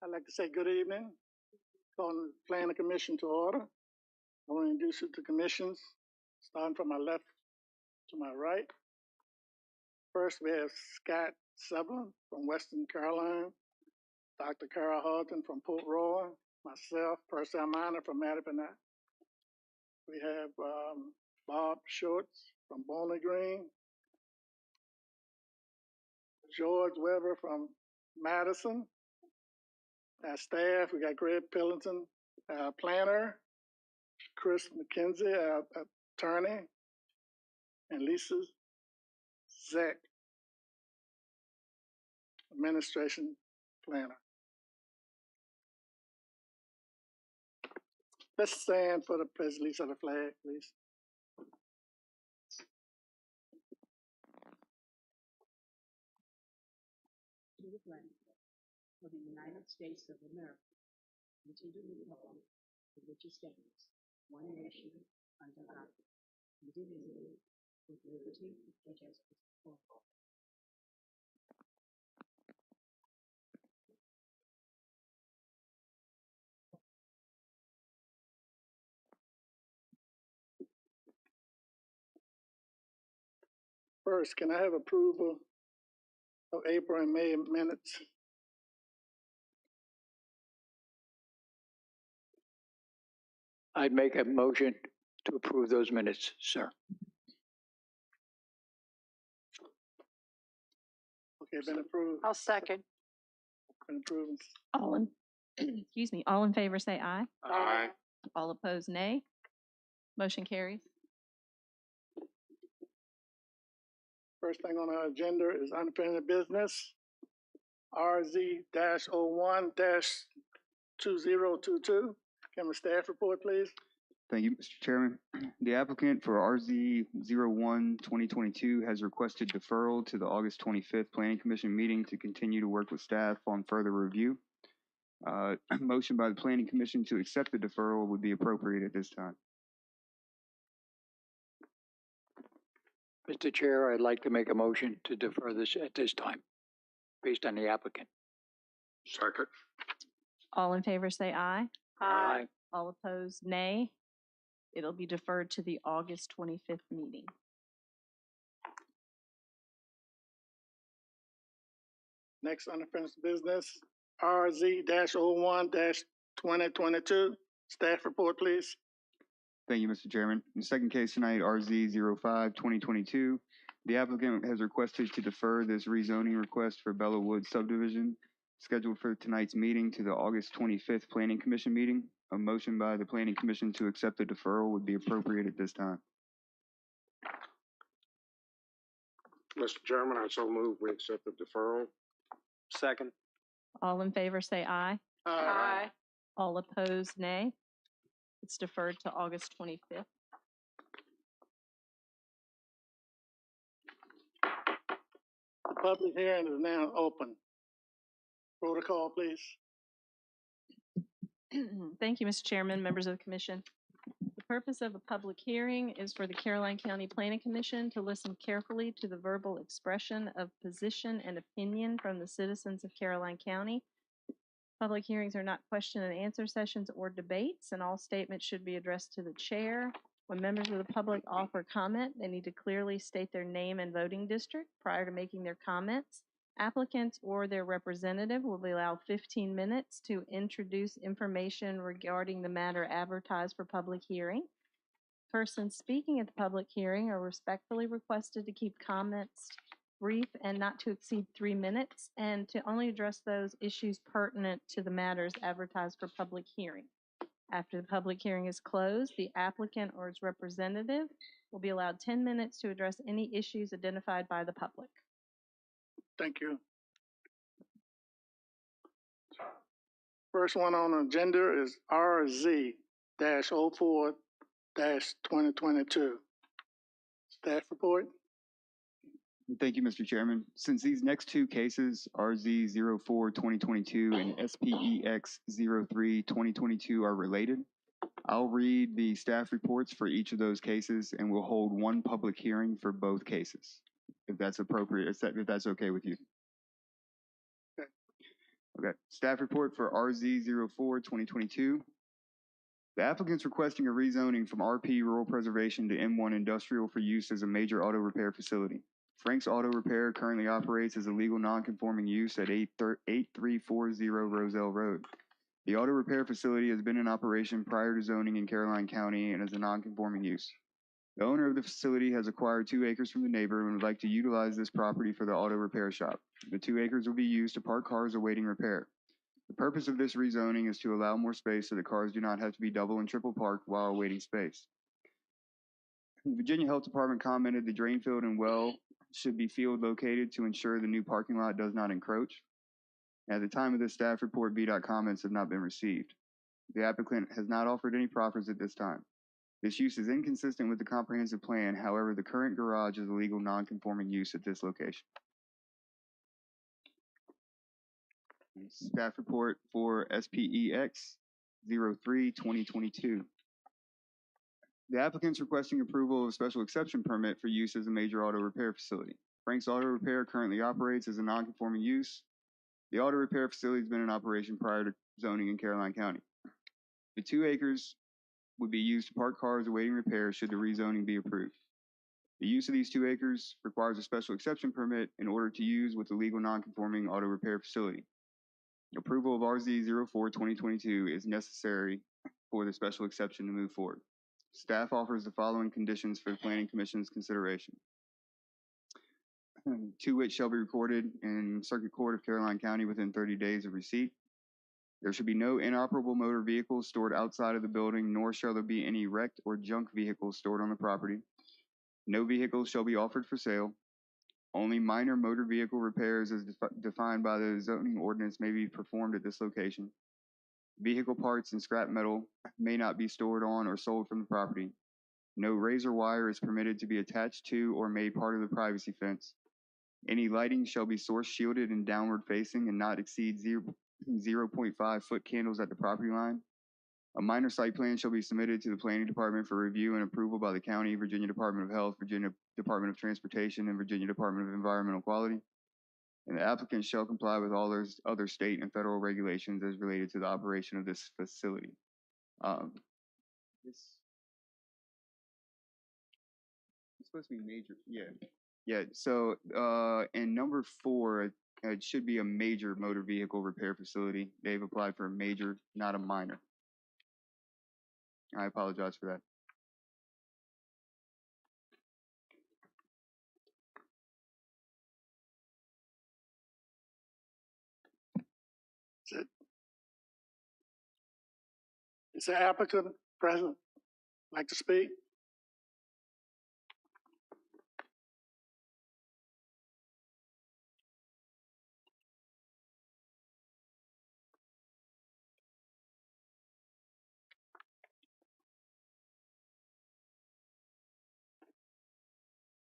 I'd like to say good evening. Calling the Planning Commission to order. I want to introduce you to commissions, starting from my left to my right. First, we have Scott Sutherland from Western Carolina, Dr. Carol Halton from Port Royal, myself, Purcell Minor from Mattapan. We have Bob Schultz from Bowling Green, George Weber from Madison. Our staff, we got Greg Pillington, planner, Chris McKenzie, our attorney, and Lisa Zek, administration planner. Let's stand for the pledge release of the flag, please. To the flag of the United States of America, and to the republic for which it stands, one nation, under God, indivisible, with liberty and justice for all. First, can I have approval of April and May minutes? I'd make a motion to approve those minutes, sir. Okay, been approved. I'll second. Been approved. All in, excuse me, all in favor say aye. Aye. All opposed, nay. Motion carries. First thing on our agenda is unfinished business. RZ-01-2022. Can we staff report, please? Thank you, Mr. Chairman. The applicant for RZ-01-2022 has requested deferral to the August 25th Planning Commission meeting to continue to work with staff on further review. A motion by the Planning Commission to accept the deferral would be appropriate at this time. Mr. Chair, I'd like to make a motion to defer this at this time, based on the applicant. Second. All in favor say aye. Aye. All opposed, nay. It'll be deferred to the August 25th meeting. Next unfinished business, RZ-01-2022. Staff report, please. Thank you, Mr. Chairman. The second case tonight, RZ-05-2022. The applicant has requested to defer this rezoning request for Bella Woods subdivision, scheduled for tonight's meeting, to the August 25th Planning Commission meeting. A motion by the Planning Commission to accept the deferral would be appropriate at this time. Mr. Chairman, I so move we accept the deferral. Second. All in favor say aye. Aye. All opposed, nay. It's deferred to August 25th. The public hearing is now open. Protocol, please. Thank you, Mr. Chairman, members of the commission. The purpose of a public hearing is for the Caroline County Planning Commission to listen carefully to the verbal expression of position and opinion from the citizens of Caroline County. Public hearings are not question and answer sessions or debates, and all statements should be addressed to the chair. When members of the public offer comment, they need to clearly state their name and voting district prior to making their comments. Applicants or their representative will be allowed 15 minutes to introduce information regarding the matter advertised for public hearing. Persons speaking at the public hearing are respectfully requested to keep comments brief and not to exceed 3 minutes, and to only address those issues pertinent to the matters advertised for public hearing. After the public hearing is closed, the applicant or its representative will be allowed 10 minutes to address any issues identified by the public. Thank you. First one on the agenda is RZ-04-2022. Staff report. Thank you, Mr. Chairman. Since these next two cases, RZ-04-2022 and SPEX-03-2022 are related, I'll read the staff reports for each of those cases, and we'll hold one public hearing for both cases, if that's appropriate, if that's okay with you. Okay. Okay. Staff report for RZ 04-2022. The applicant's requesting a rezoning from RP Rural Preservation to M1 Industrial for use as a major auto repair facility. Frank's Auto Repair currently operates as a legal non-conforming use at 8340 Roselle Road. The auto repair facility has been in operation prior to zoning in Caroline County and is a non-conforming use. The owner of the facility has acquired 2 acres from the neighbor and would like to utilize this property for the auto repair shop. The 2 acres will be used to park cars awaiting repair. The purpose of this rezoning is to allow more space so that cars do not have to be double and triple parked while awaiting space. The Virginia Health Department commented the drain field and well should be field located to ensure the new parking lot does not encroach. At the time of this staff report, VDOT comments have not been received. The applicant has not offered any proffers at this time. This use is inconsistent with the comprehensive plan. However, the current garage is a legal non-conforming use at this location. Staff report for SPEX 03-2022. The applicant's requesting approval of a special exception permit for use as a major auto repair facility. Frank's Auto Repair currently operates as a non-conforming use. The auto repair facility has been in operation prior to zoning in Caroline County. The 2 acres would be used to park cars awaiting repair should the rezoning be approved. The use of these 2 acres requires a special exception permit in order to use with the legal non-conforming auto repair facility. Approval of RZ 04-2022 is necessary for the special exception to move forward. Staff offers the following conditions for the Planning Commission's consideration. 2 which shall be recorded in Circuit Court of Caroline County within 30 days of receipt. There should be no inoperable motor vehicles stored outside of the building, nor shall there be any wrecked or junk vehicles stored on the property. No vehicles shall be offered for sale. Only minor motor vehicle repairs as defined by the zoning ordinance may be performed at this location. Vehicle parts and scrap metal may not be stored on or sold from the property. No razor wire is permitted to be attached to or made part of the privacy fence. Any lighting shall be source shielded and downward facing and not exceed 0.5 foot candles at the property line. A minor site plan shall be submitted to the Planning Department for review and approval by the County, Virginia Department of Health, Virginia Department of Transportation, and Virginia Department of Environmental Quality. And the applicant shall comply with all other state and federal regulations as related to the operation of this facility. This it's supposed to be major, yeah. So in number 4, it should be a major motor vehicle repair facility. They've applied for a major, not a minor. I apologize for that. Is the applicant present? Like to speak?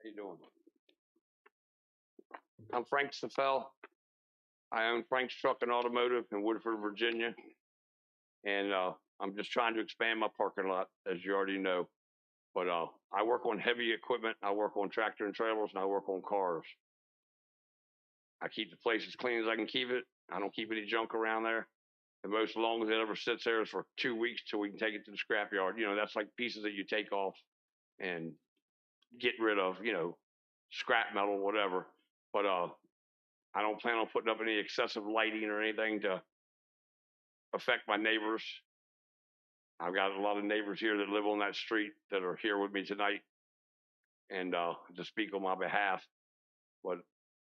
How you doing? I'm Frank Safel. I own Frank's Truck and Automotive in Woodford, Virginia. And I'm just trying to expand my parking lot, as you already know. But I work on heavy equipment. I work on tractor and trailers, and I work on cars. I keep the place as clean as I can keep it. I don't keep any junk around there. The most long as it ever sits there is for 2 weeks till we can take it to the scrapyard. You know, that's like pieces that you take off and get rid of, you know, scrap metal, whatever. But I don't plan on putting up any excessive lighting or anything to affect my neighbors. I've got a lot of neighbors here that live on that street that are here with me tonight and to speak on my behalf. But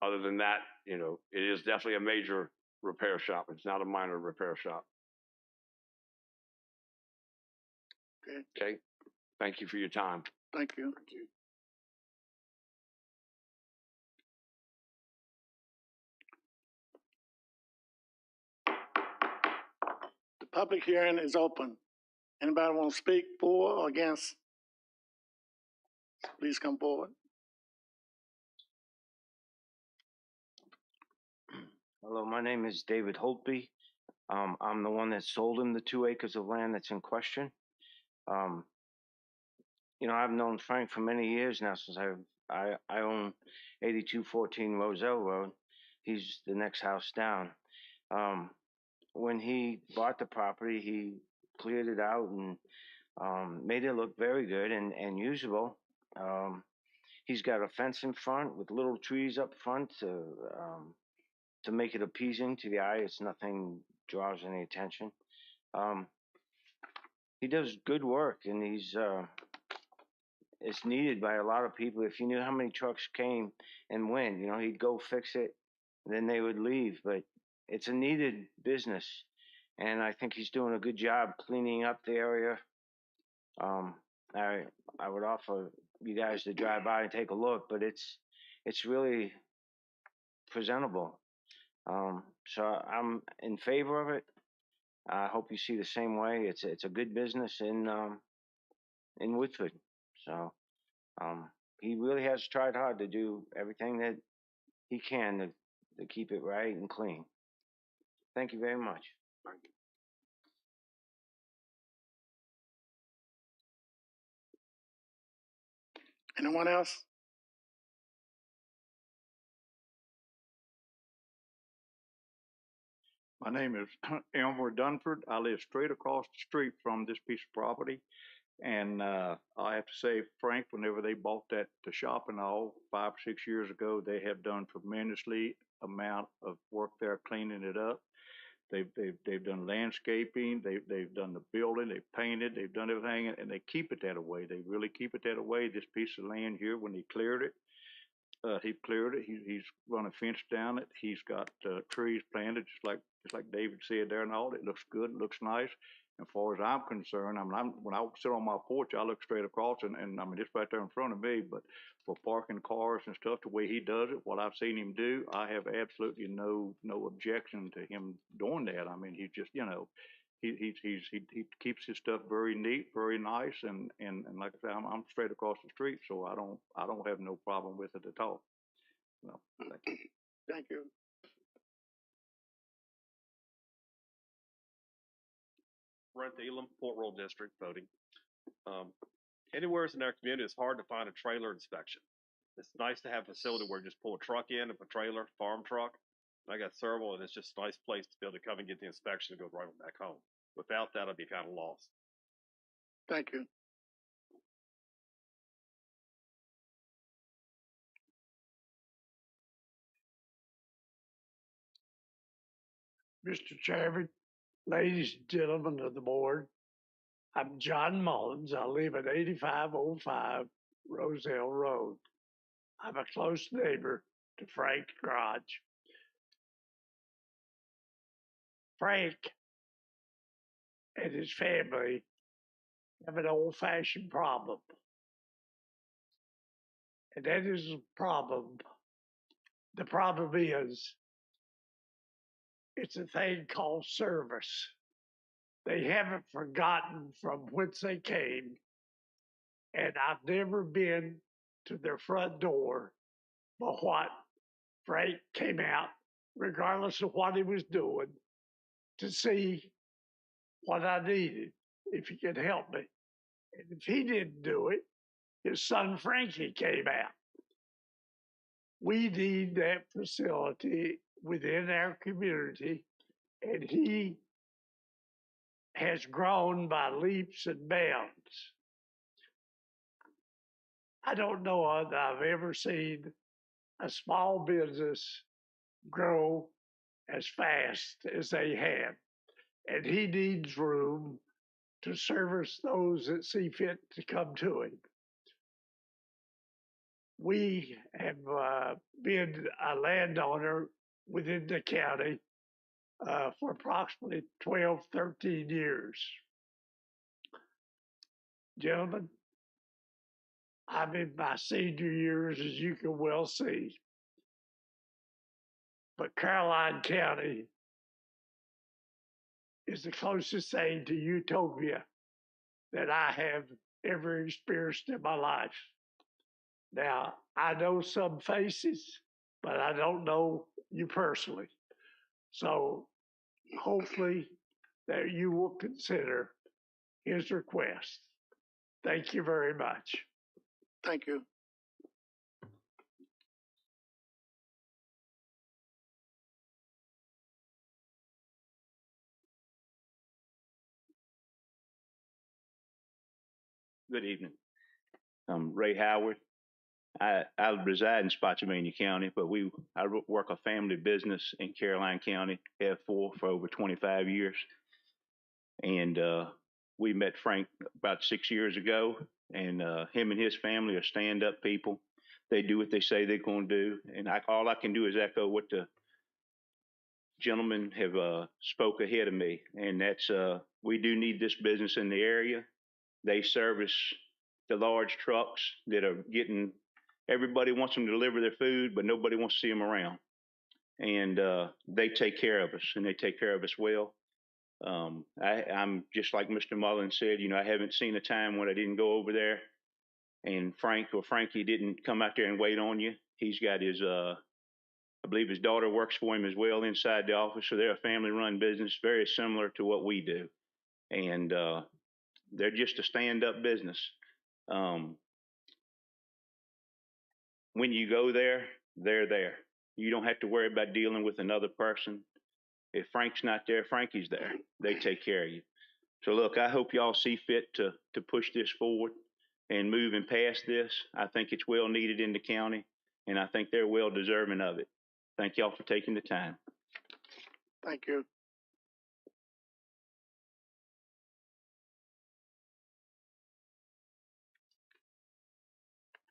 other than that, you know, it is definitely a major repair shop. It's not a minor repair shop. Okay. Thank you for your time. Thank you. The public hearing is open. Anybody want to speak for or against? Please come forward. Hello, my name is David Holtby. I'm the one that sold him the 2 acres of land that's in question. You know, I've known Frank for many years now since I own 8214 Roselle Road. He's the next house down. When he bought the property, he cleared it out and made it look very good and usable. He's got a fence in front with little trees up front to make it appeasing to the eye. It's nothing draws any attention. He does good work, and it's needed by a lot of people. If you knew how many trucks came and went, he'd go fix it, and then they would leave. But it's a needed business, and I think he's doing a good job cleaning up the area. I would offer you guys to drive by and take a look, but it's really presentable. So I'm in favor of it. I hope you see the same way. It's a good business in Woodford. So he really has tried hard to do everything that he can to keep it right and clean. Thank you very much. Anyone else? My name is Elmer Dunford. I live straight across the street from this piece of property. And I have to say, Frank, whenever they bought the shop and all 5 or 6 years ago, they have done tremendously amount of work there cleaning it up. They've done landscaping, they've done the building, they've painted, they've done everything, and they keep it that way. They really keep it that way. This piece of land here, when he cleared it, he's run a fence down it. He's got trees planted, just like David said there and all. It looks good, it looks nice. As far as I'm concerned, when I sit on my porch, I look straight across, and I mean, it's right there in front of me. But for parking cars and stuff, the way he does it, what I've seen him do, I have absolutely no objection to him doing that. I mean, he just, he keeps his stuff very neat, very nice, and like I said, I'm straight across the street, so I don't have no problem with it at all. No, thank you. Thank you. Brent Elam, Port Royal District, voting. Anywhere in our community, it's hard to find a trailer inspection. It's nice to have a facility where you just pull a truck in, a trailer, farm truck. I got several, and it's just a nice place to be able to come and get the inspection and go right back home. Without that, I'd be kind of lost. Thank you. Mr. Chairman, ladies and gentlemen of the board, I'm John Mullins. I live at 8505 Roselle Road. I'm a close neighbor to Frank Garage. Frank and his family have an old-fashioned problem. And that is a problem. The problem is, it's a thing called service. They haven't forgotten from whence they came, and I've never been to their front door but what Frank came out, regardless of what he was doing, to see what I needed, if he could help me. And if he didn't do it, his son Frankie came out. We need that facility within our community, and he has grown by leaps and bounds. I don't know that I've ever seen a small business grow as fast as they have. And he needs room to service those that see fit to come to him. We have been a landowner within the county for approximately 12, 13 years. Gentlemen, I'm in my senior years, as you can well see. But Caroline County is the closest thing to utopia that I have ever experienced in my life. Now, I know some faces, but I don't know you personally. So hopefully that you will consider his request. Thank you very much. Thank you. Good evening. I'm Ray Howard. I reside in Spotsylvania County, but I work a family business in Caroline County, have for over 25 years. And we met Frank about 6 years ago, and him and his family are stand-up people. They do what they say they're going to do, and all I can do is echo what the gentlemen have spoke ahead of me, and that's we do need this business in the area. They service the large trucks that are getting. Everybody wants them to deliver their food, but nobody wants to see them around. And they take care of us, and they take care of us well. I'm just like Mr. Mullins said, I haven't seen a time when I didn't go over there and Frank or Frankie didn't come out there and wait on you. He's got his, I believe his daughter works for him as well inside the office. So they're a family run business, very similar to what we do. And they're just a stand up business. When you go there, they're there. You don't have to worry about dealing with another person. If Frank's not there, Frankie's there. They take care of you. So look, I hope y'all see fit to push this forward and moving past this. I think it's well needed in the county, and I think they're well deserving of it. Thank y'all for taking the time. Thank you.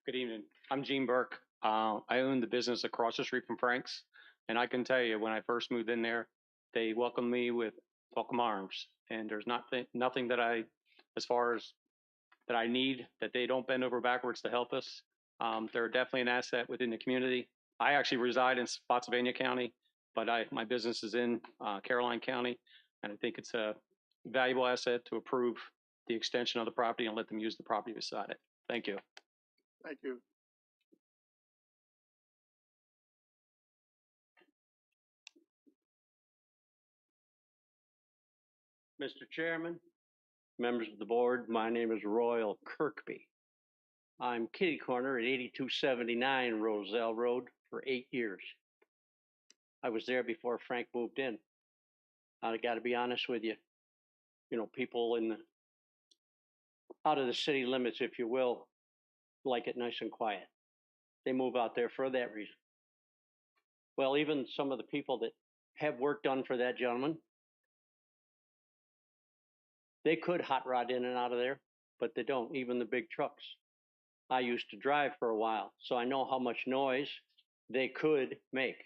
Good evening. I'm Gene Burke. I own the business across the street from Frank's, and I can tell you, when I first moved in there, they welcomed me with welcome arms. And there's nothing that as far as that I need, that they don't bend over backwards to help us. They're definitely an asset within the community. I actually reside in Spotsylvania County, but my business is in Caroline County, and I think it's a valuable asset to approve the extension of the property and let them use the property beside it. Thank you. Thank you. Mr. Chairman, members of the board, my name is Royal Kirkby. I'm kitty corner at 8279 Roselle Road for 8 years. I was there before Frank moved in. I got to be honest with you. People out of the city limits, if you will, like it nice and quiet. They move out there for that reason. Well, even some of the people that have work done for that gentleman, they could hot rod in and out of there, but they don't, even the big trucks. I used to drive for a while, so I know how much noise they could make.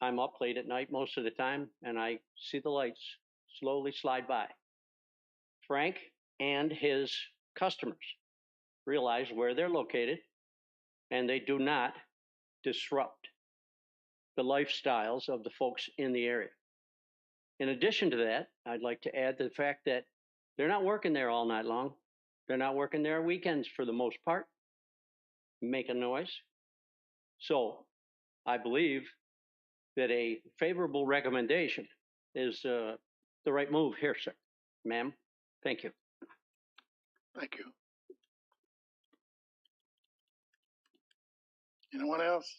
I'm up late at night most of the time, and I see the lights slowly slide by. Frank and his customers realize where they're located, and they do not disrupt the lifestyles of the folks in the area. In addition to that, I'd like to add the fact that they're not working there all night long. They're not working there weekends for the most part, making noise. So I believe that a favorable recommendation is the right move here, sir. Ma'am, thank you. Thank you. Anyone else?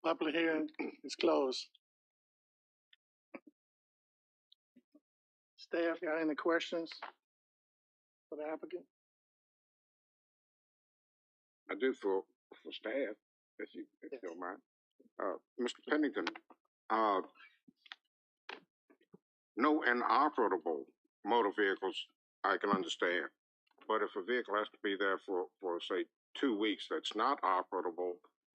Public hearing is closed. Staff, got any questions for the applicant? I do for staff, if you don't mind. Mr. Pennington, no inoperable motor vehicles I can understand, but if a vehicle has to be there for say 2 weeks that's not operable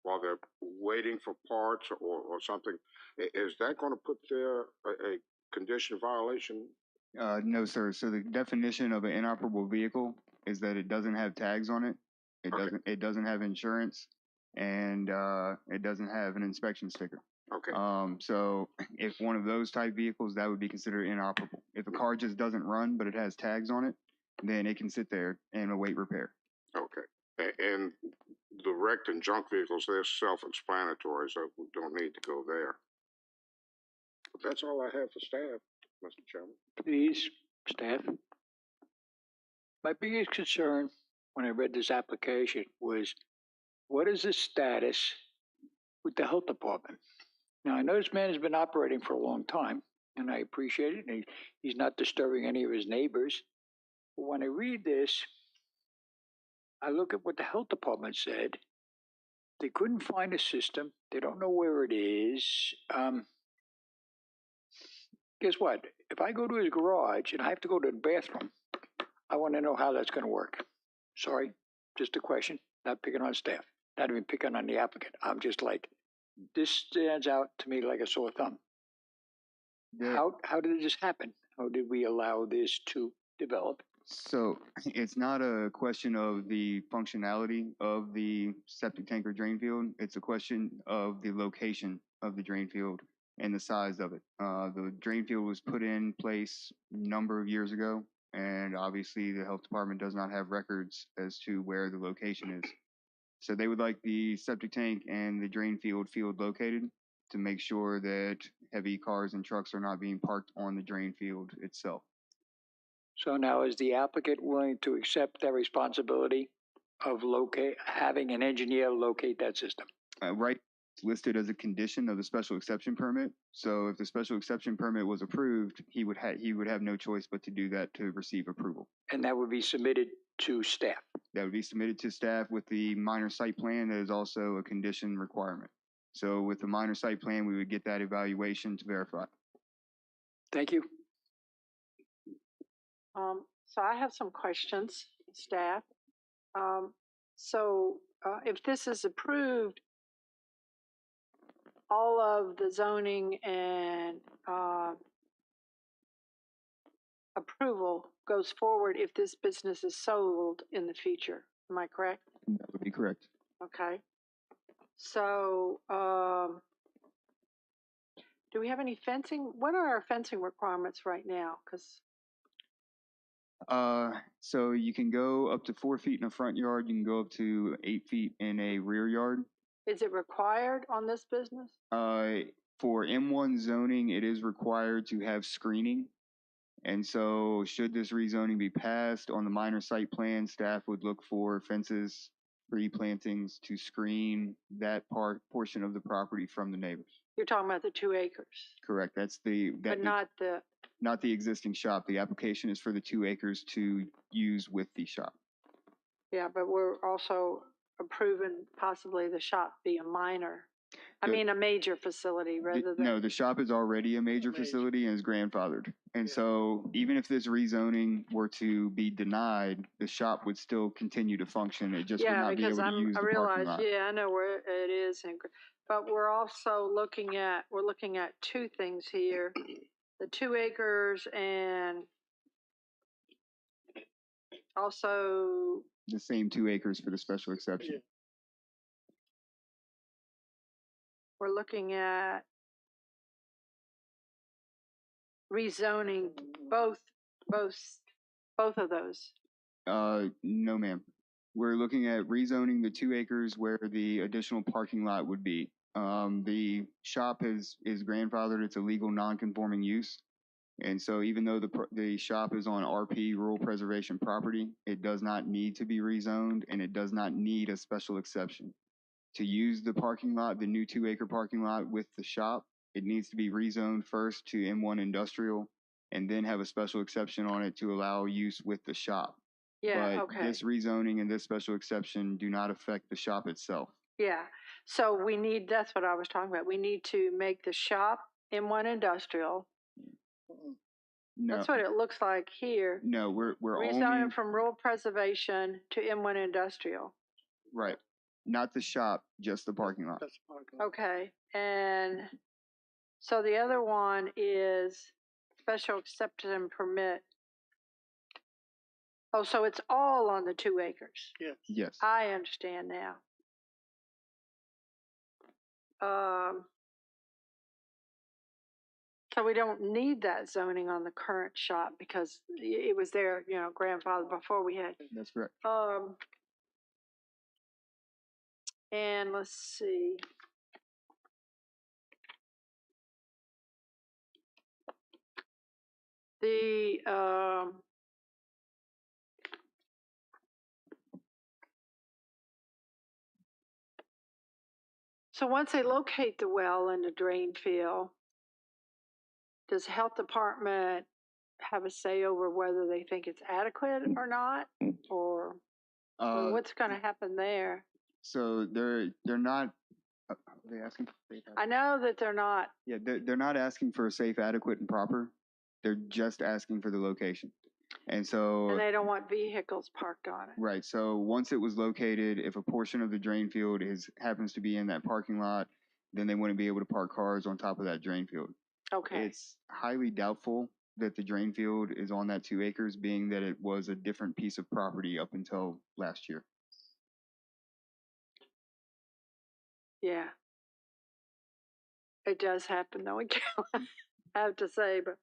while they're waiting for parts or something, is that going to put there a condition violation? No, sir. So the definition of an inoperable vehicle is that it doesn't have tags on it. It doesn't have insurance, and it doesn't have an inspection sticker. Okay. So if one of those type vehicles, that would be considered inoperable. If a car just doesn't run but it has tags on it, then it can sit there and await repair. Okay. And the wrecked and junk vehicles, they're self-explanatory, so we don't need to go there. But that's all I have for staff, Mr. Chairman. Please, staff. My biggest concern when I read this application was, what is the status with the health department? Now, I know this man has been operating for a long time, and I appreciate it. And he's not disturbing any of his neighbors. But when I read this, I look at what the health department said. They couldn't find a system. They don't know where it is. Guess what? If I go to his garage and I have to go to the bathroom, I want to know how that's going to work. Sorry, just a question. Not picking on staff. Not even picking on the applicant. I'm just like, this stands out to me like a sore thumb. How did this happen? How did we allow this to develop? So it's not a question of the functionality of the septic tank or drain field. It's a question of the location of the drain field and the size of it. The drain field was put in place a number of years ago, and obviously the health department does not have records as to where the location is. So they would like the septic tank and the drain field located to make sure that heavy cars and trucks are not being parked on the drain field itself. So now is the applicant willing to accept that responsibility of having an engineer locate that system? Right, it's listed as a condition of the special exception permit. So if the special exception permit was approved, he would have no choice but to do that to receive approval. And that would be submitted to staff? That would be submitted to staff with the minor site plan. That is also a condition requirement. So with the minor site plan, we would get that evaluation to verify. Thank you. So I have some questions, staff. If this is approved, all of the zoning and approval goes forward if this business is sold in the future. Am I correct? That would be correct. Okay. So, do we have any fencing? What are our fencing requirements right now? So you can go up to 4 feet in a front yard. You can go up to 8 feet in a rear yard. Is it required on this business? For M1 zoning, it is required to have screening. And so should this rezoning be passed on the minor site plan, staff would look for fences, tree plantings to screen that portion of the property from the neighbors. You're talking about the 2 acres? Correct. But not the existing shop. The application is for the 2 acres to use with the shop. Yeah, but we're also approving possibly the shop be a minor. I mean, a major facility rather than. No, the shop is already a major facility and is grandfathered. And so even if this rezoning were to be denied, the shop would still continue to function. It just would not be able to use the parking lot. Yeah, I know where it is. But we're also looking at 2 things here. The 2 acres and also. The same 2 acres for the special exception. Yeah. We're looking at rezoning both of those. No, ma'am. We're looking at rezoning the 2 acres where the additional parking lot would be. The shop is grandfathered. It's a legal non-conforming use. And so even though the shop is on RP, rural preservation property, it does not need to be rezoned and it does not need a special exception. To use the parking lot, the new 2 acre parking lot with the shop, it needs to be rezoned first to M1 industrial and then have a special exception on it to allow use with the shop. Yeah, but okay. This rezoning and this special exception do not affect the shop itself. Yeah, so that's what I was talking about. We need to make the shop M1 industrial. No. That's what it looks like here. No, we're rezoning only from rural preservation to M1 industrial. Right. Not the shop, just the parking lot. Okay, and so the other one is special exception permit. Oh, so it's all on the 2 acres? Yes. Yes. I understand now. So we don't need that zoning on the current shop because it was there, grandfather before we had. That's correct. And let's see. So once they locate the well in the drain field, does the health department have a say over whether they think it's adequate or not? Or what's going to happen there? So they're not. Are they asking for safe? I know that they're not. Yeah, they're not asking for a safe, adequate, and proper. They're just asking for the location. And so. And they don't want vehicles parked on it. Right. So once it was located, if a portion of the drain field happens to be in that parking lot, then they wouldn't be able to park cars on top of that drain field. Okay. It's highly doubtful that the drain field is on that 2 acres, being that it was a different piece of property up until last year. Yeah. It does happen though in Carolina, I have to say, but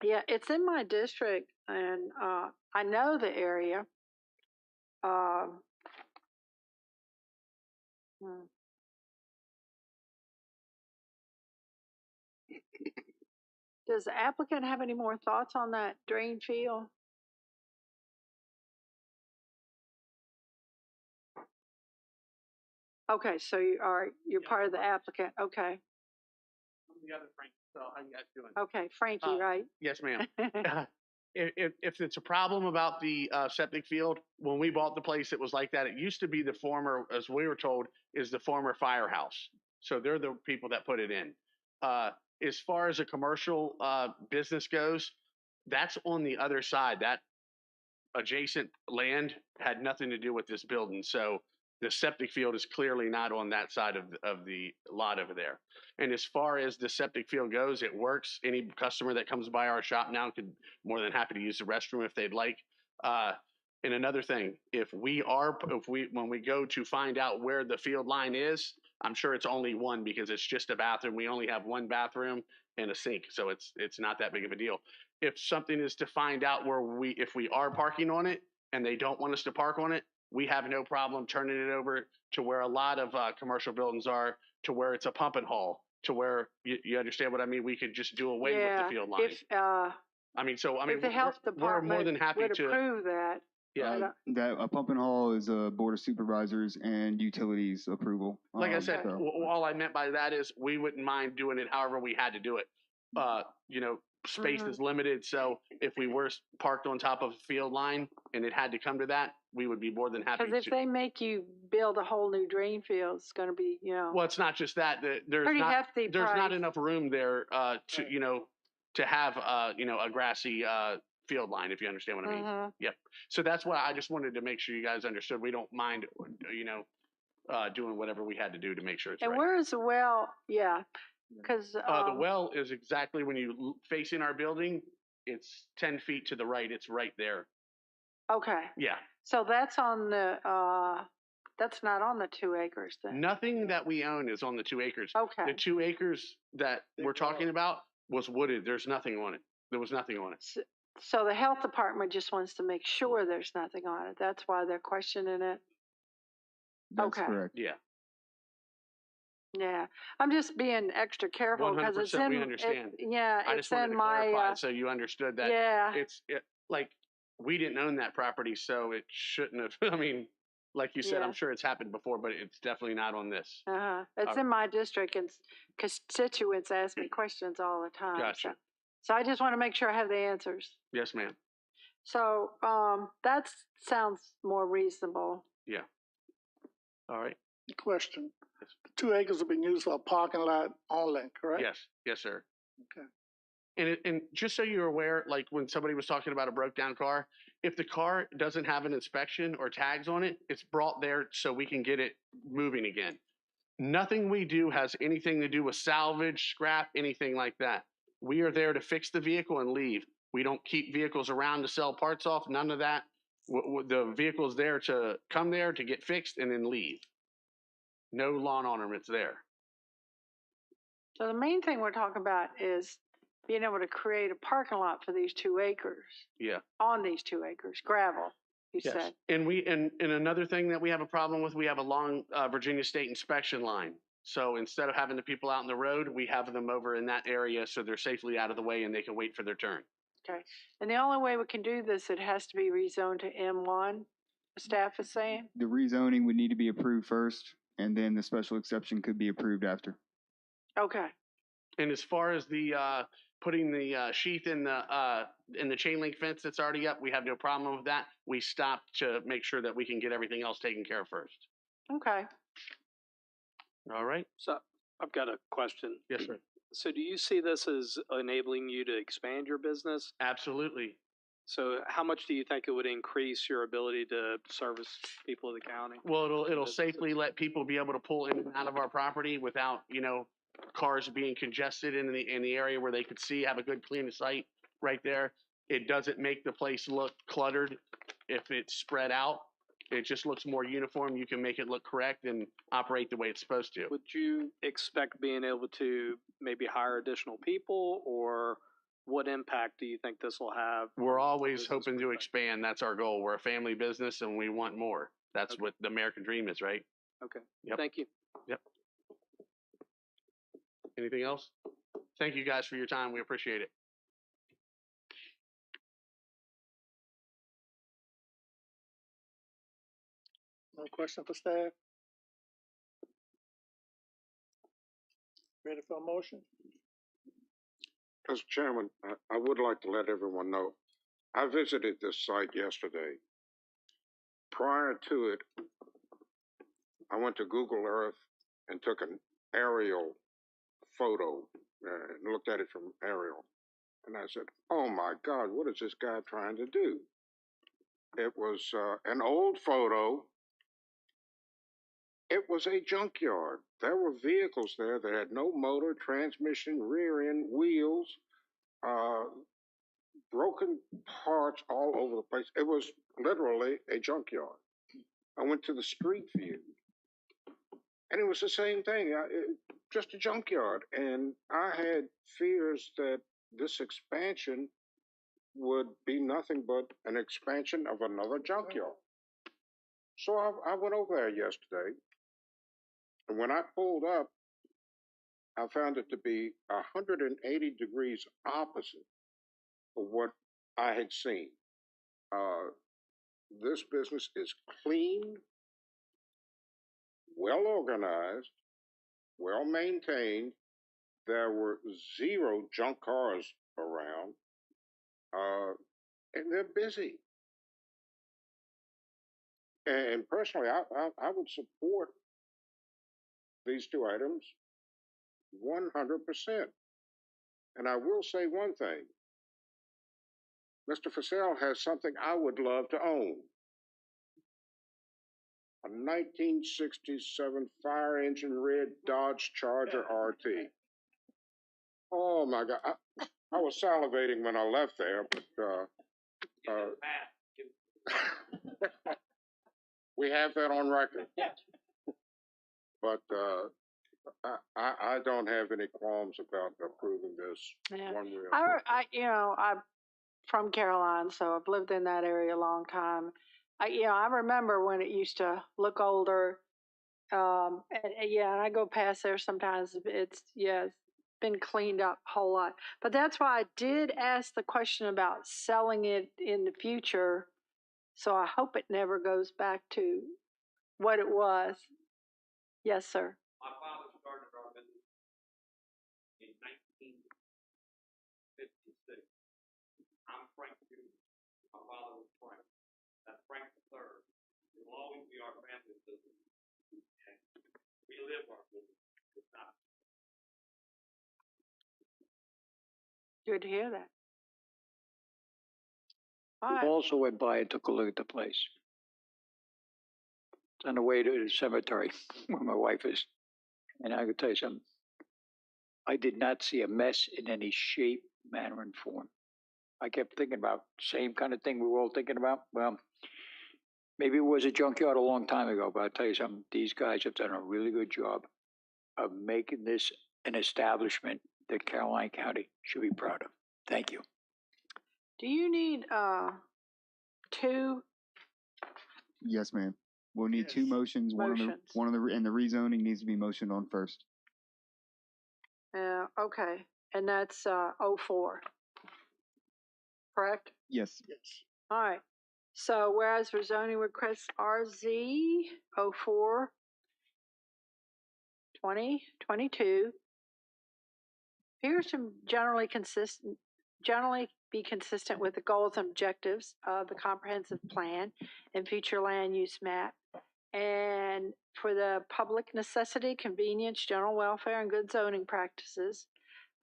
yeah, it's in my district and I know the area. Does the applicant have any more thoughts on that drain field? Okay, so you're part of the applicant. Okay. The other Frank, so how you guys doing? Okay, Frankie, right? Yes, ma'am. If it's a problem about the septic field, when we bought the place, it was like that. It used to be the former, as we were told, is the former firehouse. So they're the people that put it in. As far as a commercial business goes, that's on the other side. That adjacent land had nothing to do with this building. So the septic field is clearly not on that side of the lot over there. And as far as the septic field goes, it works. Any customer that comes by our shop now could more than happy to use the restroom if they'd like. And another thing, when we go to find out where the field line is, I'm sure it's only one because it's just a bathroom. We only have one bathroom and a sink, so it's not that big of a deal. If something is to find out if we are parking on it and they don't want us to park on it, we have no problem turning it over to where a lot of commercial buildings are, to where it's a pumping hall, to where you understand what I mean. We could just do away with the field line. If the health we're more than department happy would to approve that. Yeah. That a pumping hall is a board of supervisors and utilities approval. Like I said, all I meant by that is we wouldn't mind doing it however we had to do it. Space is limited, so if we were parked on top of a field line and it had to come to that, we would be more than happy to. Because if they make you build a whole new drain field, it's going to be, Well, it's not just that. There's pretty hefty price. not enough room there to have a grassy field line, if you understand what I mean. Yep. So that's why I just wanted to make sure you guys understood. We don't mind, doing whatever we had to do to make sure it's right. And where is the well? Yeah. Because the well is exactly when you facing our building. It's 10 feet to the right. It's right there. Okay. Yeah. So that's on the. That's not on the 2 acres then. Nothing that we own is on the 2 acres. Okay. The 2 acres that we're talking about was wooded. There's nothing on it. There was nothing on it. So the health department just wants to make sure there's nothing on it. That's why they're questioning it. That's correct. Yeah. Yeah, I'm just being extra careful because it's in. We understand. I just wanted in to my. Clarify so you understood that. Yeah. Like we didn't own that property, so it shouldn't have. I mean, like you said, I'm sure it's happened before, but it's definitely not on this. It's in my district, and constituents ask me questions all the time. Gotcha. So I just want to make sure I have the answers. Yes, ma'am. So that sounds more reasonable. Yeah. All right. Question. The 2 acres will be used for a parking lot only, correct? Yes. Yes, sir. Okay. And just so you're aware, like when somebody was talking about a broke down car, if the car doesn't have an inspection or tags on it, it's brought there so we can get it moving again. Nothing we do has anything to do with salvage, scrap, anything like that. We are there to fix the vehicle and leave. We don't keep vehicles around to sell parts off, none of that. The vehicle's there to come there to get fixed and then leave. No lawn ornaments there. So the main thing we're talking about is being able to create a parking lot for these 2 acres. Yeah. On these 2 acres, gravel, you said. And another thing that we have a problem with, we have a long Virginia State inspection line. So instead of having the people out in the road, we have them over in that area so they're safely out of the way and they can wait for their turn. Okay. And the only way we can do this, it has to be rezoned to M1. staff is saying? The rezoning would need to be approved first, and then the special exception could be approved after. Okay. And as far as the putting the sheath in the chain link fence that's already up, we have no problem with that. We stopped to make sure that we can get everything else taken care of first. Okay. All right. So I've got a question. Yes, sir. So do you see this as enabling you to expand your business? Absolutely. So how much do you think it would increase your ability to service people of the county? Well, it'll safely let people be able to pull in and out of our property without, cars being congested in the area where they could see, have a good clean sight right there. It doesn't make the place look cluttered if it's spread out. It just looks more uniform. You can make it look correct and operate the way it's supposed to. Would you expect being able to maybe hire additional people, or what impact do you think this will have? We're always hoping to expand. That's our goal. We're a family business and we want more. That's what the American dream is, right? Okay. Yep. Thank you. Yep. Anything else? Thank you guys for your time. We appreciate it. No question for staff? Ready for a motion? Mr. Chairman, I would like to let everyone know, I visited this site yesterday. Prior to it, I went to Google Earth and took an aerial photo and looked at it from aerial. And I said, oh my God, what is this guy trying to do? It was an old photo. It was a junkyard. There were vehicles there that had no motor, transmission, rear end, wheels, broken parts all over the place. It was literally a junkyard. I went to the street view, and it was the same thing, just a junkyard. And I had fears that this expansion would be nothing but an expansion of another junkyard. So I went over there yesterday, and when I pulled up, I found it to be 180 degrees opposite of what I had seen. This business is clean, well organized, well maintained. There were 0 junk cars around, and they're busy. And personally, I would support these 2 items 100%. And I will say one thing. Mr. Fussell has something I would love to own. A 1967 fire engine red Dodge Charger RT. Oh my God. I was salivating when I left there, but we have that on record. But I don't have any qualms about approving this one way or another. I'm from Caroline, so I've lived in that area a long time. I remember when it used to look older. And I go past there sometimes. It's been cleaned up a whole lot. But that's why I did ask the question about selling it in the future. So I hope it never goes back to what it was. Yes, sir. My father started our business in 1956. I'm Frank Jr. My father was Frank. That's Frank III. It will always be our family business. And we live our business. It's not. Good to hear that. We also went by and took a look at the place. It's on the way to the cemetery where my wife is. And I can tell you something. I did not see a mess in any shape, manner, and form. I kept thinking about same kind of thing we were all thinking about. Well, maybe it was a junkyard a long time ago, but I'll tell you something. These guys have done a really good job of making this an establishment that Caroline County should be proud of. Thank you. Do you need 2? Yes, ma'am. We'll need 2 motions. Motions. And the rezoning needs to be motioned on first. Okay. And that's 04. Correct? Yes. All right. So whereas rezoning request RZ 04 2022 appears to generally be consistent with the goals and objectives of the comprehensive plan and future land use map. And for the public necessity, convenience, general welfare, and good zoning practices,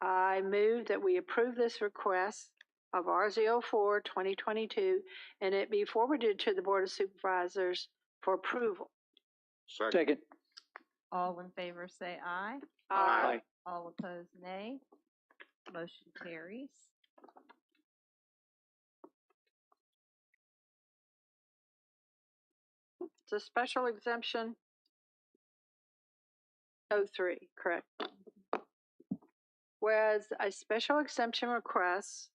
I move that we approve this request of RZ04 2022 and it be forwarded to the Board of Supervisors for approval. Second. All in favor say aye. Aye. All opposed, nay. Motion carries. It's a special exemption 03, correct? Whereas a special exemption request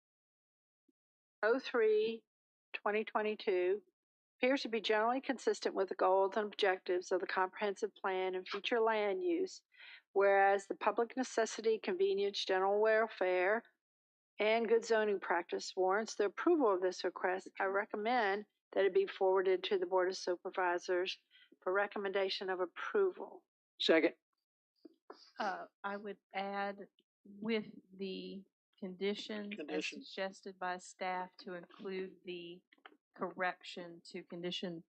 03 2022 appears to be generally consistent with the goals and objectives of the comprehensive plan and future land use, whereas the public necessity, convenience, general welfare, and good zoning practice warrants the approval of this request, I recommend that it be forwarded to the Board of Supervisors for recommendation of approval. Second. I would add with the conditions as suggested by staff to include the correction to condition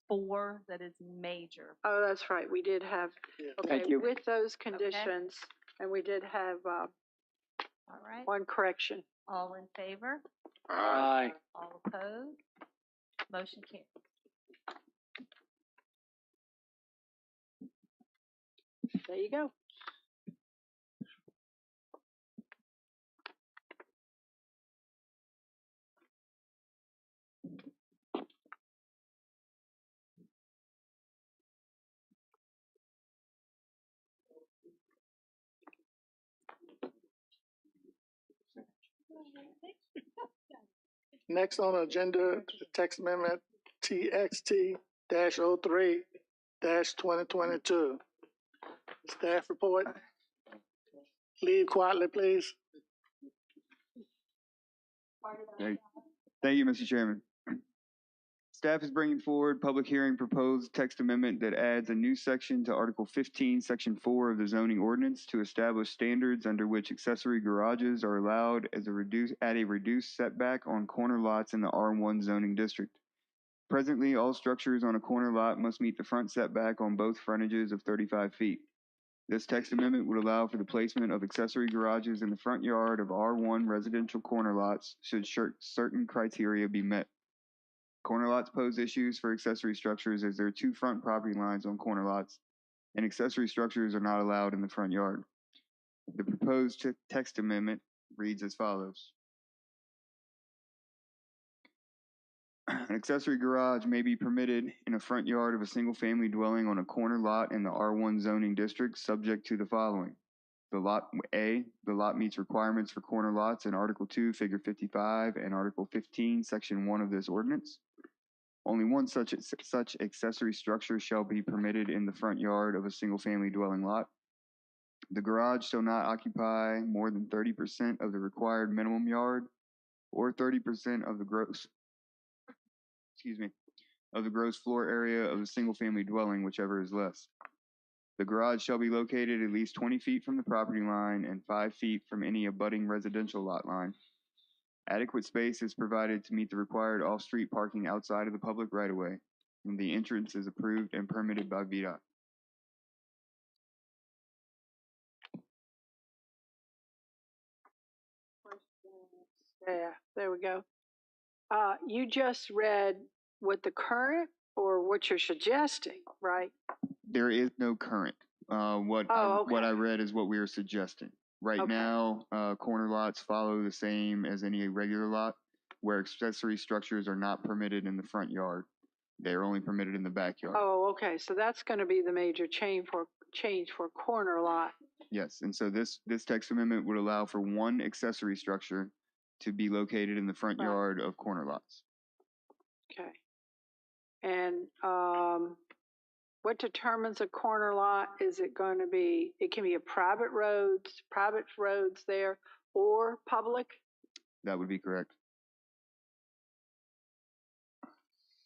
4 that is major. Oh, that's right. We did have, okay, Thank you. with those conditions, and we did have All right. one correction. All in favor? Aye. All opposed? Motion carries. There you go. Next on the agenda, the text amendment TXT-03-2022. Staff report. Leave quietly, please. Thank you, Mr. Chairman. Staff is bringing forward public hearing proposed text amendment that adds a new section to Article 15, Section 4 of the zoning ordinance to establish standards under which accessory garages are allowed at a reduced setback on corner lots in the R1 zoning district. Presently, all structures on a corner lot must meet the front setback on both frontages of 35 feet. This text amendment would allow for the placement of accessory garages in the front yard of R1 residential corner lots should certain criteria be met. Corner lots pose issues for accessory structures as there are 2 front property lines on corner lots, and accessory structures are not allowed in the front yard. The proposed text amendment reads as follows. An accessory garage may be permitted in a front yard of a single-family dwelling on a corner lot in the R1 zoning district subject to the following. The lot meets requirements for corner lots in Article 2, Figure 55, and Article 15, Section 1 of this ordinance. Only one such accessory structure shall be permitted in the front yard of a single-family dwelling lot. The garage shall not occupy more than 30% of the required minimum yard or 30% of the gross floor area of a single-family dwelling, whichever is less. The garage shall be located at least 20 feet from the property line and 5 feet from any abutting residential lot line. Adequate space is provided to meet the required off-street parking outside of the public right-of-way, and the entrance is approved and permitted by VDOT. Yeah, there we go. You just read what the current or what you're suggesting, right? There is no current. What I read is what we are suggesting. Right now, corner lots follow the same as any regular lot, where accessory structures are not permitted in the front yard. They are only permitted in the backyard. Oh, okay. So that's going to be the major change for corner lot. Yes, and so this text amendment would allow for one accessory structure to be located in the front yard of corner lots. Okay. And what determines a corner lot? Is it going to be? It can be a private roads there, or public. That would be correct.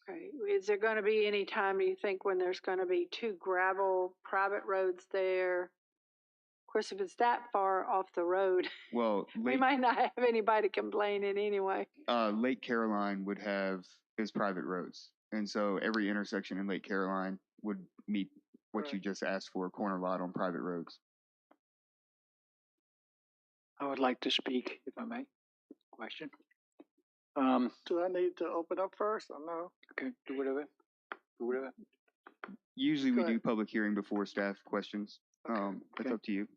Okay, is there gonna be any time, do you think, when there's gonna be two gravel private roads there? Of course, if it's that far off the road, Well, we might not have anybody complaining anyway. Lake Caroline would have his private roads. And so every intersection in Lake Caroline would meet what you just asked for, a corner lot on private roads. I would like to speak, if I may. Question. Do I need to open up first or no? Okay, do whatever. Do whatever. Usually we Go do ahead. public hearing before staff questions. It's Okay. up to you.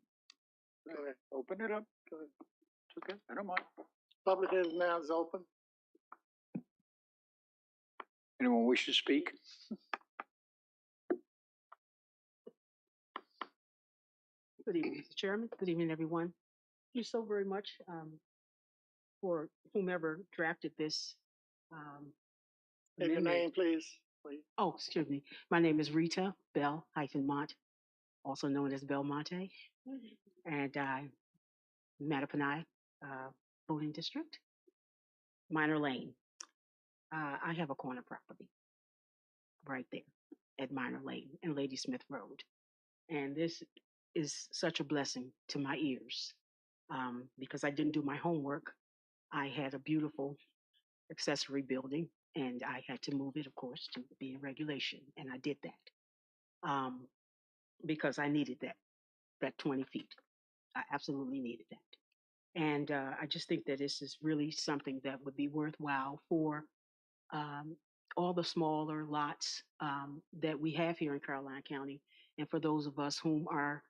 Go ahead. Open it up. Go ahead. It's okay. I don't mind. Public hearing now is open. Anyone wish to speak? Good evening, Mr. Chairman. Good evening, everyone. Thank you so very much for whomever drafted this. Give your amendment. name, please. Oh, excuse me. My name is Rita Bell-Mont, also known as Belmonte, and Mattapanai voting district, Minor Lane. I have a corner property right there at Minor Lane and Ladysmith Road. And this is such a blessing to my ears because I didn't do my homework. I had a beautiful accessory building and I had to move it, of course, to be in regulation. And I did that because I needed that 20 feet. I absolutely needed that. And I just think that this is really something that would be worthwhile for all the smaller lots that we have here in Caroline County. And for those of us whom are,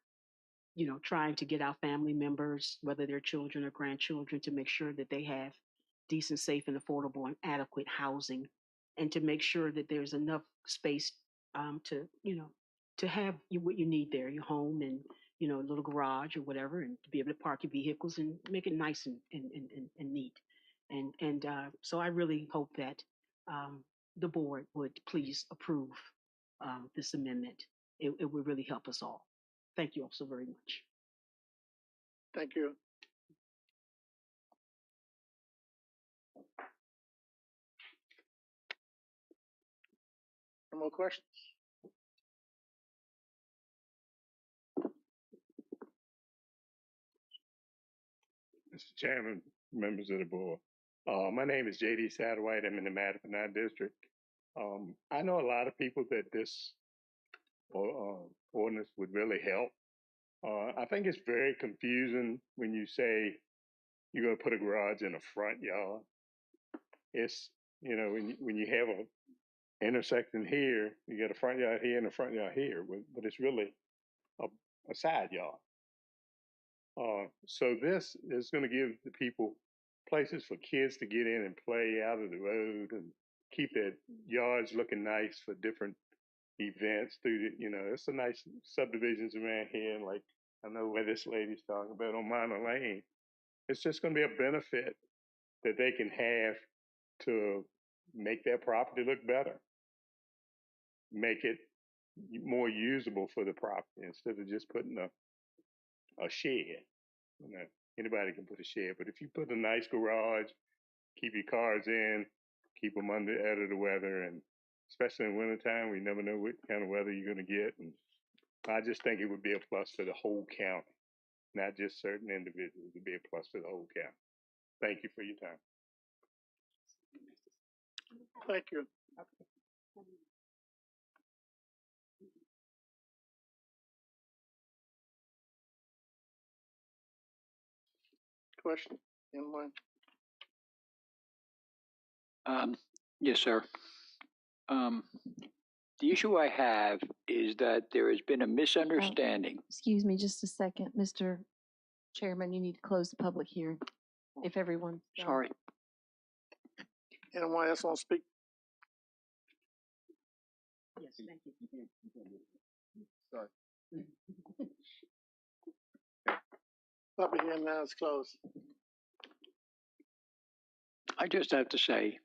trying to get our family members, whether they're children or grandchildren, to make sure that they have decent, safe, and affordable and adequate housing, and to make sure that there's enough space to have what you need there, your home and, a little garage or whatever, and to be able to park your vehicles and make it nice and neat. And so I really hope that the board would please approve this amendment. It would really help us all. Thank you all so very much. Thank you. No more questions? Mr. Chairman, members of the board. My name is J.D. Satterwhite. I'm in the Mattapanai district. I know a lot of people that this ordinance would really help. I think it's very confusing when you say you're going to put a garage in a front yard. It's, when you have a intersection here, you got a front yard here and a front yard here, but it's really a side yard. So this is going to give the people places for kids to get in and play out of the road and keep their yards looking nice for different events through the, it's a nice subdivisions around here. Like I know where this lady's talking about on Minor Lane. It's just going to be a benefit that they can have to make their property look better, make it more usable for the property instead of just putting a shed. Anybody can put a shed, but if you put a nice garage, keep your cars in, keep them out of the weather, and especially in wintertime, we never know what kind of weather you're going to get. And I just think it would be a plus for the whole county, not just certain individuals. It would be a plus for the whole county. Thank you for your time. Thank you. Question? Anyone? Yes, sir. The issue I have is that there has been a misunderstanding. Excuse me just a second, Mr. Chairman, you need to close the public hearing if everyone's done. Sorry. Anyone else want to speak? Yes, thank you. Sorry. Public hearing now is closed. I just have to say,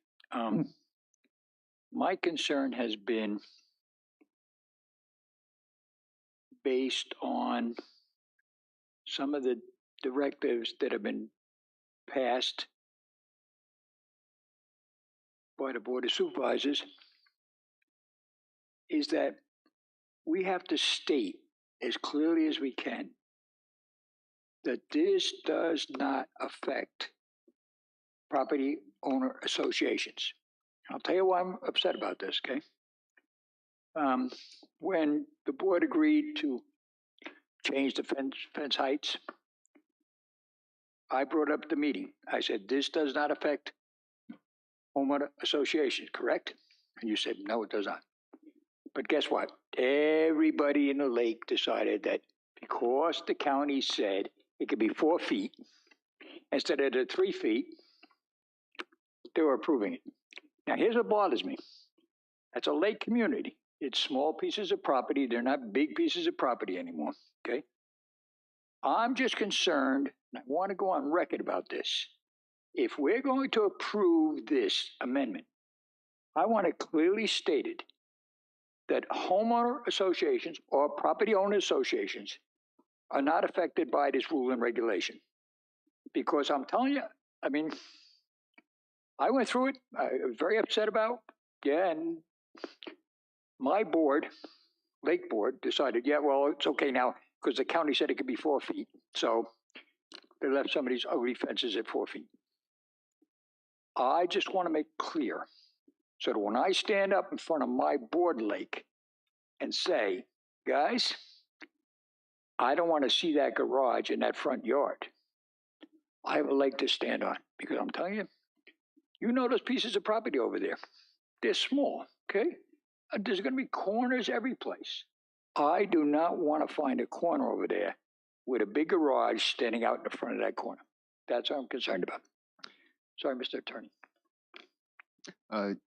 my concern has been based on some of the directives that have been passed by the Board of Supervisors is that we have to state as clearly as we can that this does not affect property owner associations. I'll tell you why I'm upset about this, okay? When the board agreed to change the fence heights, I brought up at the meeting. I said, this does not affect homeowner associations, correct? And you said, no, it does not. But guess what? Everybody in the lake decided that because the county said it could be 4 feet instead of the 3 feet, they were approving it. Now, here's what bothers me. That's a lake community. It's small pieces of property. They're not big pieces of property anymore, okay? I'm just concerned, and I want to go on record about this. If we're going to approve this amendment, I want it clearly stated that homeowner associations or property owner associations are not affected by this rule and regulation. Because I'm telling you, I mean, I went through it. I was very upset about, and my board, Lake Board, decided, yeah, well, it's okay now because the county said it could be 4 feet. So they left some of these ugly fences at 4 feet. I just want to make clear so that when I stand up in front of my board lake and say, guys, I don't want to see that garage in that front yard, I have a leg to stand on because I'm telling you, you know those pieces of property over there, they're small, okay? There's going to be corners every place. I do not want to find a corner over there with a big garage standing out in the front of that corner. That's what I'm concerned about. Sorry, Mr. Attorney.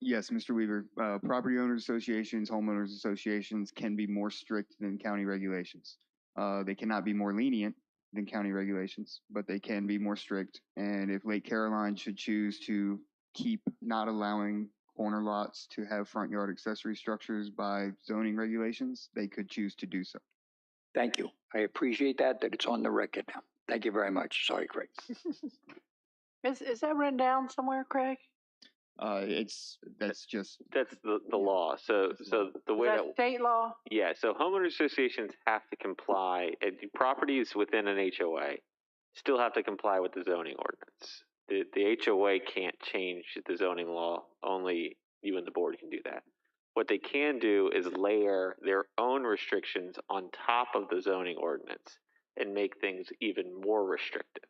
Yes, Mr. Weaver. Property owners associations, homeowners associations can be more strict than county regulations. They cannot be more lenient than county regulations, but they can be more strict. And if Lake Caroline should choose to keep not allowing corner lots to have front yard accessory structures by zoning regulations, they could choose to do so. Thank you. I appreciate that it's on the record now. Thank you very much. Sorry, Craig. Is that written down somewhere, Craig? That's just That's the law. So the way Is that state law? yeah, so homeowner associations have to comply. Properties within an HOA still have to comply with the zoning ordinance. The HOA can't change the zoning law. Only you and the board can do that. What they can do is layer their own restrictions on top of the zoning ordinance and make things even more restrictive.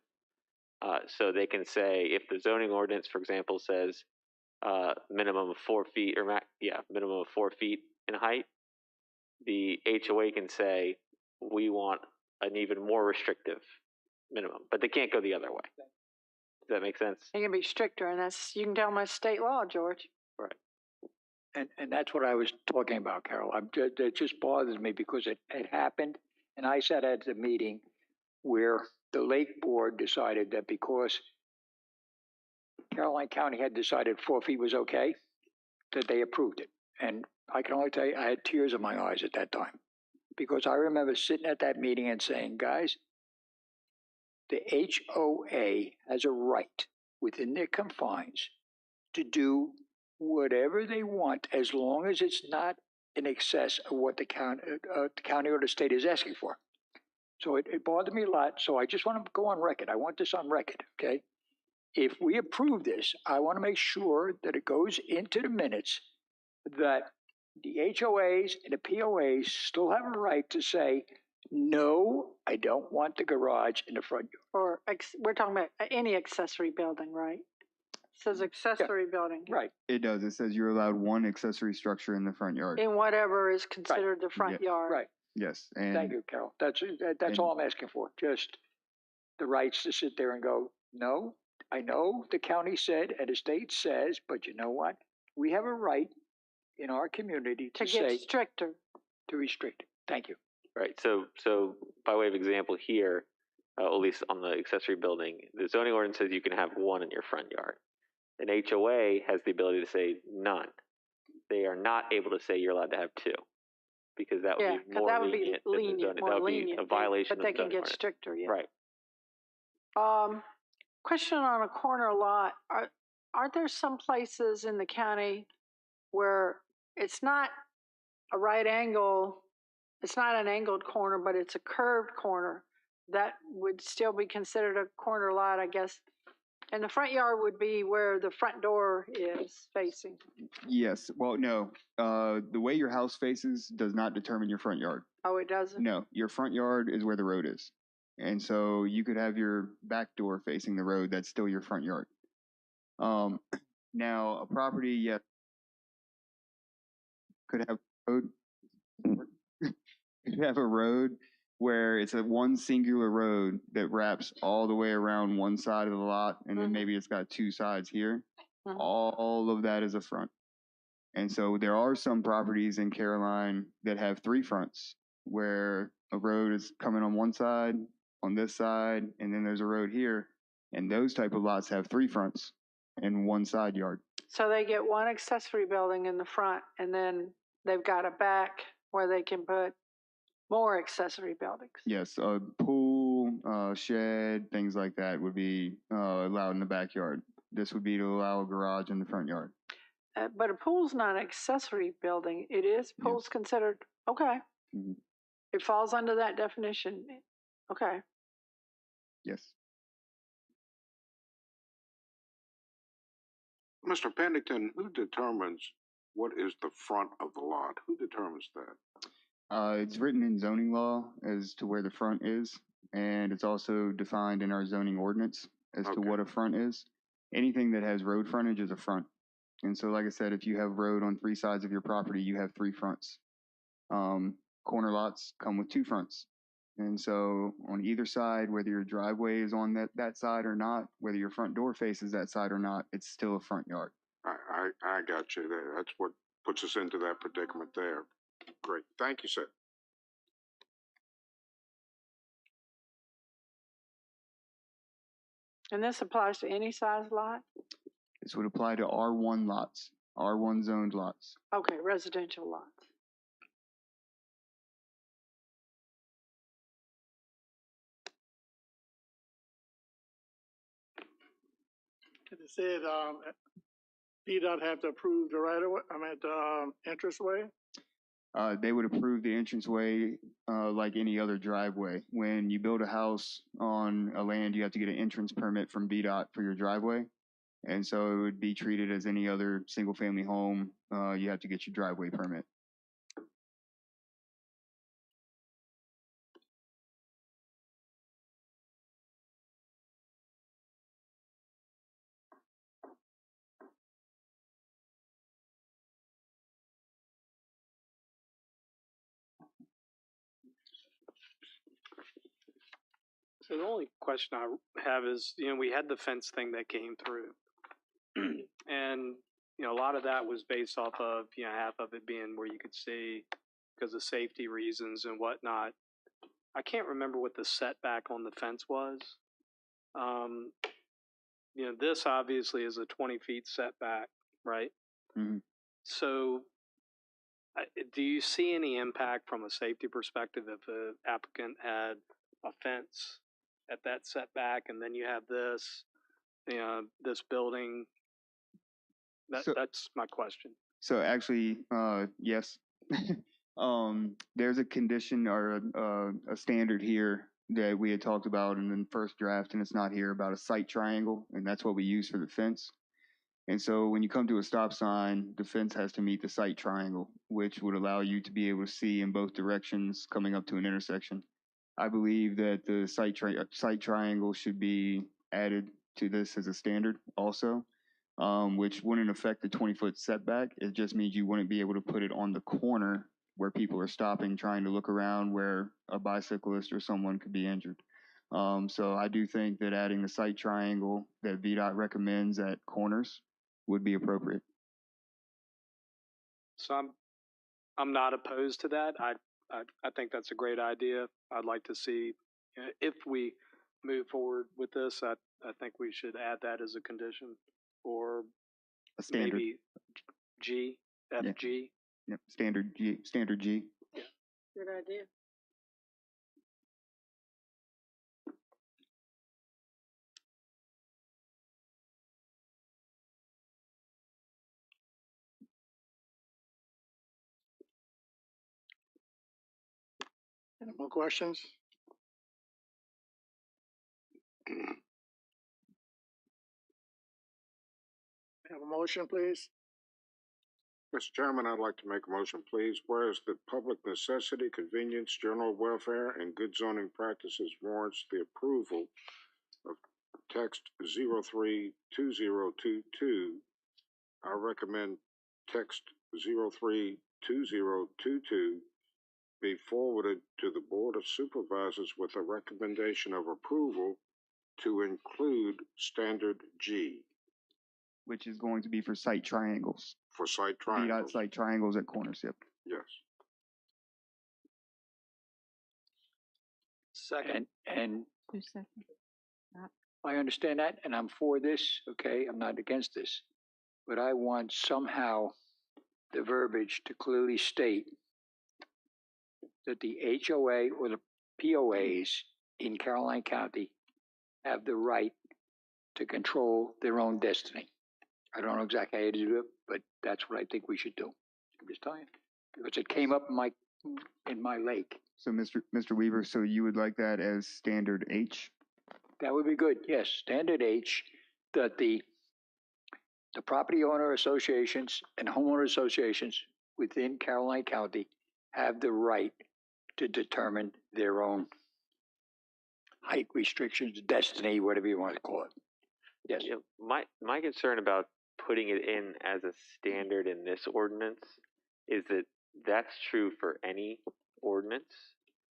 So they can say if the zoning ordinance, for example, says minimum of 4 feet or minimum of 4 feet in height, the HOA can say we want an even more restrictive minimum, but they can't go the other way. Does that make sense? It can be stricter, and you can tell them that's state law, George. Right. And that's what I was talking about, Carol. It just bothers me because it happened, and I sat at the meeting where the Lake Board decided that because Caroline County had decided 4 feet was okay, that they approved it. And I can only tell you, I had tears in my eyes at that time because I remember sitting at that meeting and saying, guys, the HOA has a right within their confines to do whatever they want as long as it's not in excess of what the county or the state is asking for. So it bothered me a lot. So I just want to go on record. I want this on record, okay? If we approve this, I want to make sure that it goes into the minutes that the HOAs and the POAs still have a right to say, no, I don't want the garage in the front yard. Or we're talking about any accessory building, right? It says accessory building. Right. It does. It says you're allowed one accessory structure in the front yard. In whatever is considered the front yard. Right. Yes. And thank you, Carol. That's all I'm asking for. Just the rights to sit there and go, no, I know the county said and the state says, but you know what? We have a right in our community to get say stricter. To restrict it. Thank you. Right. So by way of example here, at least on the accessory building, the zoning ordinance says you can have one in your front yard. An HOA has the ability to say none. They are not able to say you're allowed to have two, because that would be more lenient. That would be a violation. But they can get stricter. Yeah. Right. Question on a corner lot: Aren't there some places in the county where it's not a right angle, it's not an angled corner, but it's a curved corner, that would still be considered a corner lot, I guess. And the front yard would be where the front door is facing. Yes. Well, no. The way your house faces does not determine your front yard. Oh, it doesn't? No, your front yard is where the road is. And so you could have your back door facing the road. That's still your front yard. Now, a property, yeah, could have road, could have a road where it's a one singular road that wraps all the way around one side of the lot, and then maybe it's got two sides here. All of that is a front. And so there are some properties in Caroline that have three fronts, where a road is coming on one side, on this side, and then there's a road here. And those type of lots have three fronts and one side yard. So they get one accessory building in the front, and then they've got a back where they can put more accessory buildings. Yes, a pool, shed, things like that would be allowed in the backyard. This would be to allow a garage in the front yard. But a pool's not an accessory building. It is, pool's considered, okay. Mhm. It falls under that definition. Okay. Yes. Mr. Pennington, who determines what is the front of the lot? Who determines that? It's written in zoning law as to where the front is, and it's also defined in our zoning ordinance as to what a front is. Anything that has road frontage is a front. And so, like I said, if you have road on three sides of your property, you have three fronts. Corner lots come with two fronts. And so on either side, whether your driveway is on that side or not, whether your front door faces that side or not, it's still a front yard. I got you there. That's what puts us into that predicament there. Great. Thank you, sir. And this applies to any size lot? This would apply to R1 lots, R1 zoned lots. Okay, residential lots. It said, DDOT have to approve the right of way, the entrance way. They would approve the entranceway like any other driveway. When you build a house on a land, you have to get an entrance permit from VDOT for your driveway. And so it would be treated as any other single family home. You have to get your driveway permit. So the only question I have is, we had the fence thing that came through. And, a lot of that was based off of, half of it being where you could see because of safety reasons and whatnot. I can't remember what the setback on the fence was. This obviously is a 20 feet setback, right? Mm-hmm. So do you see any impact from a safety perspective if an applicant had a fence at that setback and then you have this, this building? That's my question. So actually, yes. There's a condition or a standard here that we had talked about in the first draft, and it's not here, about a sight triangle, and that's what we use for the fence. And so when you come to a stop sign, the fence has to meet the sight triangle, which would allow you to be able to see in both directions coming up to an intersection. I believe that the sight triangle should be added to this as a standard also, which wouldn't affect the 20-foot setback. It just means you wouldn't be able to put it on the corner where people are stopping, trying to look around, where a bicyclist or someone could be injured. So I do think that adding the sight triangle that VDOT recommends at corners would be appropriate. So I'm not opposed to that. I think that's a great idea. I'd like to see, if we move forward with this, I think we should add that as a condition, or a standard. Maybe G, FG. Yep, standard G. Yeah, good idea. Any more questions? Have a motion, please? Mr. Chairman, I'd like to make a motion, please. Whereas the public necessity, convenience, general welfare, and good zoning practices warrants the approval of text 032022, I recommend text 032022 be forwarded to the Board of Supervisors with a recommendation of approval to include Standard G. Which is going to be for site triangles. For site VDOT triangles. site triangles at corners, yep. Yes. Second. And 2 seconds. I understand that, and I'm for this, okay? I'm not against this. But I want somehow the verbiage to clearly state that the HOA or the POAs in Caroline County have the right to control their own destiny. I don't know exactly how to do it, but that's what I think we should do. I'm just telling you, because it came up in my lake. So Mr. Weaver, so you would like that as standard H? That would be good, yes, standard H, that the property owner associations and homeowner associations within Caroline County have the right to determine their own height restrictions, destiny, whatever you want to call it. Yes. You know, my concern about putting it in as a standard in this ordinance is that that's true for any ordinance,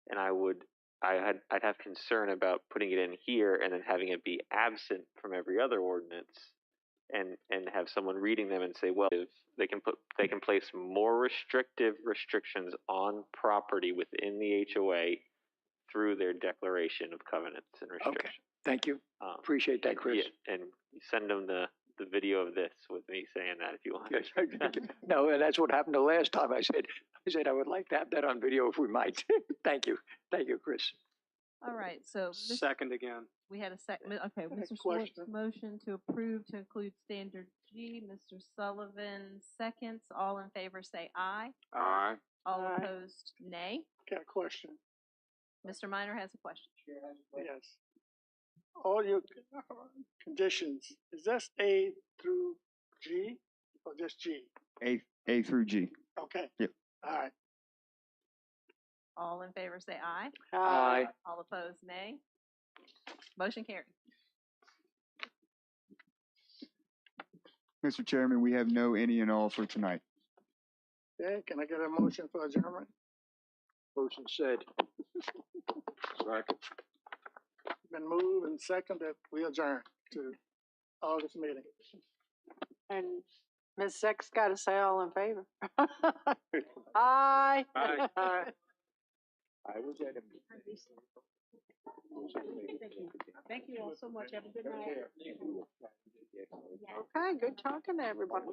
and I'd have concern about putting it in here and then having it be absent from every other ordinance, and have someone reading them and say, well, if they can place more restrictions on property within the HOA through their declaration of covenants and restrictions. Okay, thank you. Appreciate that, Chris. Yeah, and send them the video of this with me saying that if you want. No, and that's what happened the last time. I said I would like to have that on video if we might. Thank you, Chris. All right, so Second again. we had a second. Okay, I have a Mr. Schwartz question. motion to approve to include standard G. Mr. Sullivan seconds. All in favor say aye. Aye. All Aye. opposed, nay. Got a question? Mr. Minor has a question. Yes. All your conditions, is that A through G or just G? A through G. Okay. Yep. All right. All in favor say aye. Aye. All opposed, nay. Motion carried. Mr. Chairman, we have no any and all for tonight. Okay, can I get a motion for adjournment? Motion said. Second. Been moved and seconded, we adjourn to August meeting. And Ms. Six got to say all in favor. Aye. Aye. Aye. I was at a Thank you all so much. Have a good night. Okay, good talking to everybody.